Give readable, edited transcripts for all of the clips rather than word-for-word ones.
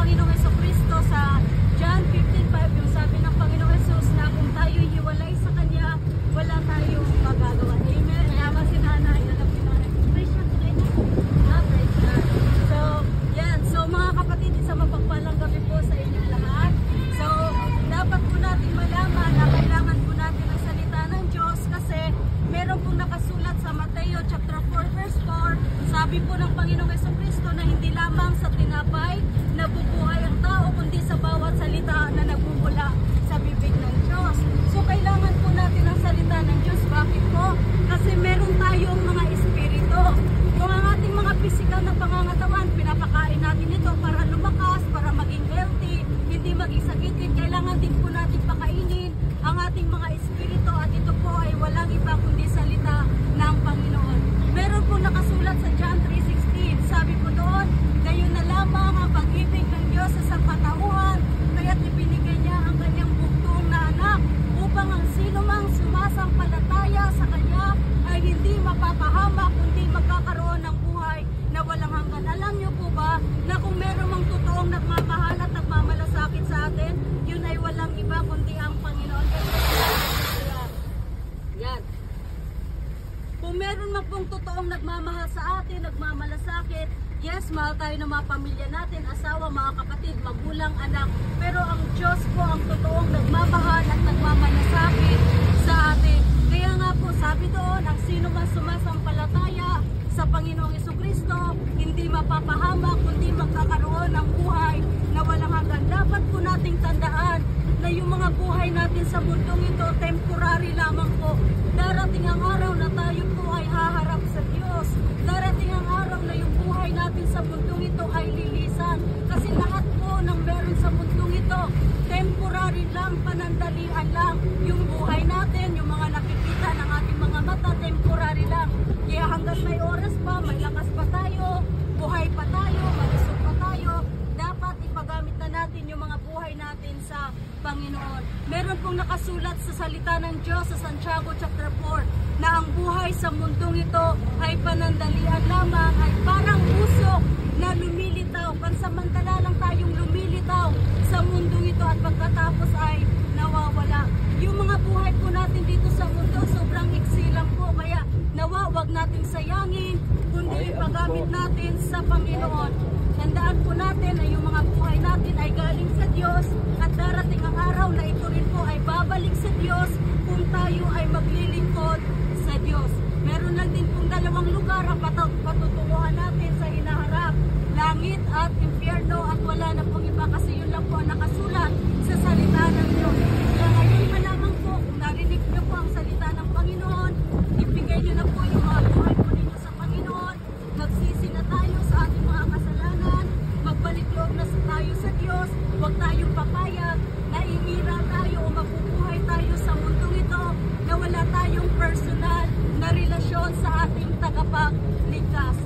Panginoong Jesucristo sa John 15:5, yung sabi ng Panginoong Jesus na kung tayo'y hiwalay sa Kanya, wala tayong magagawa. Amen. Kaya si nanay, alam si nanay. Praise God. Praise God. So, yan. So, mga kapatid, isang mapagpalang gabi po sa inyong lahat. So, dapat po natin malaman na kailangan po natin ang salita ng Diyos kasi meron pong nakasulat sa Mateo chapter 4 verse 4. Sabi po ng Panginoong Jesucristo na hindi lamang sa tinapay nabubuhay ang tao, kundi sa bawat salita na nagbubula sa bibig ng Diyos. So, kailangan po natin ang salita ng Diyos. Bakit po? Kasi meron tayong mga espiritu. Kung ang ating mga physical na pangangatawan, pinapakain natin ito para lumakas, para maging healthy, hindi maging sakitin, kailangan din po natin pakainin ang ating mga espiritu at ito po ay walang iba kundi salita ng Panginoon. Meron po nakasulat sa John 3:16, sabi po doon, gayon na lamang ang pag-ibig ng Diyos sa sangkatauhan, kaya't ibinigay niya ang kanyang bugtong na anak upang ang sino mang sumasampalataya sa Kanya ay hindi mapapahamak kundi magkakaroon ng buhay na walang hanggan. Alam niyo po ba na kung meron mang totoong nagmamahal at nagmamalasakit sa atin, yun ay walang iba kundi ang Panginoon. Yan. Kung meron man pong totoong nagmamahal sa atin, nagmamalasakit, yes, mahal tayo ng mga pamilya natin, asawa, mga kapatid, magulang, anak. Pero ang Diyos po ang totoong nagmamahal at nagmamalasakit sa atin. Kaya nga po, sabi doon, ang sino man sumasampalataya sa Panginoong Jesucristo, hindi mapapahamak, kundi magkakaroon ng buhay na walang hanggan. Dapat po nating tandaan na yung mga buhay natin sa mundong ito, temporary lamang po. Darating ang araw na tayo po ay haharap sa Diyos. Darating ang araw na yung buhay natin sa mundong ito ay lilisan. Kasi lahat po ng meron sa mundong ito, temporary lang, panandalian lang. Yung buhay natin, yung mga nakikita ng ating mga mata, temporary lang. Kaya hanggang may oras pa, may lakas pa tayo, buhay pa tayo, malusog pa tayo, dapat ipagamit na natin yung mga buhay natin sa Panginoon. Meron pong nakasulat sa salita ng Diyos sa Santiago chapter 4 na ang buhay sa mundong ito ay panandalian lamang, ay parang usok na lumilitaw. Pansamantala lang tayong lumilitaw sa mundong ito at pagkatapos ay nawawala. Yung mga buhay po natin dito sa mundo sobrang iksi lang po, kaya nawa wag natin sayangin kundi ipagamit natin sa Panginoon. Tandaan po natin na yung mga buhay natin ay galing sa Diyos at darating ang araw na ito rin po ay babalik sa Diyos kung tayo ay maglilingkod sa Diyos. Meron lang din pong dalawang lugar ang patutunguhan natin sa hinaharap, langit at impyerno, at wala na pong iba kasi yun lang po ang nakasulat sa salita ng Diyos. Kaya ngayon pa lamang po, kung narinig niyo po ang salita ng Panginoon, ibigay niyo na po yung mga buhay po ninyo sa Panginoon, magsisi na tayo sa ating mga kasalanan, magbalik loob na tayo sa Diyos, huwag tayong papayag na ihira tayo o mabubuhay tayo sa mundong ito na wala tayong personal na relasyon sa ating tagapagligtas.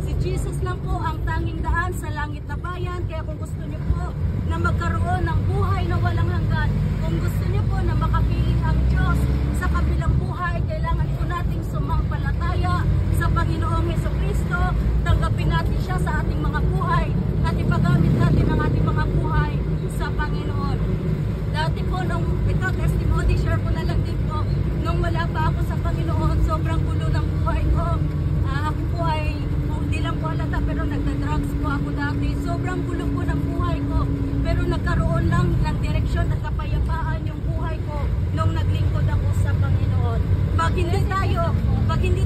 Si Jesus lang po ang tanging daan sa langit na bayan, kaya kung gusto niyo po na magkaroon ng buhay na walang hanggan, kung gusto niyo po na makapiling ang Diyos sa kabilang buhay, kailangan po nating sumampalataya sa Panginoong Jesucristo, tanggapin natin siya sa ating mga buhay at ipagamit natin ang ating mga buhay sa Panginoon. Dati po nung ito testimony, share ko na lang din po, nung wala pa ako sa Panginoon, sobrang gulo ng buhay ko. Ako po ay hindi lang po halata pero nagda-drugs po ako dati. Sobrang gulo po ng buhay ko, pero nagkaroon lang ng direksyon at kapayapaan yung buhay ko nung naglingkod ako sa Panginoon. Pag hindi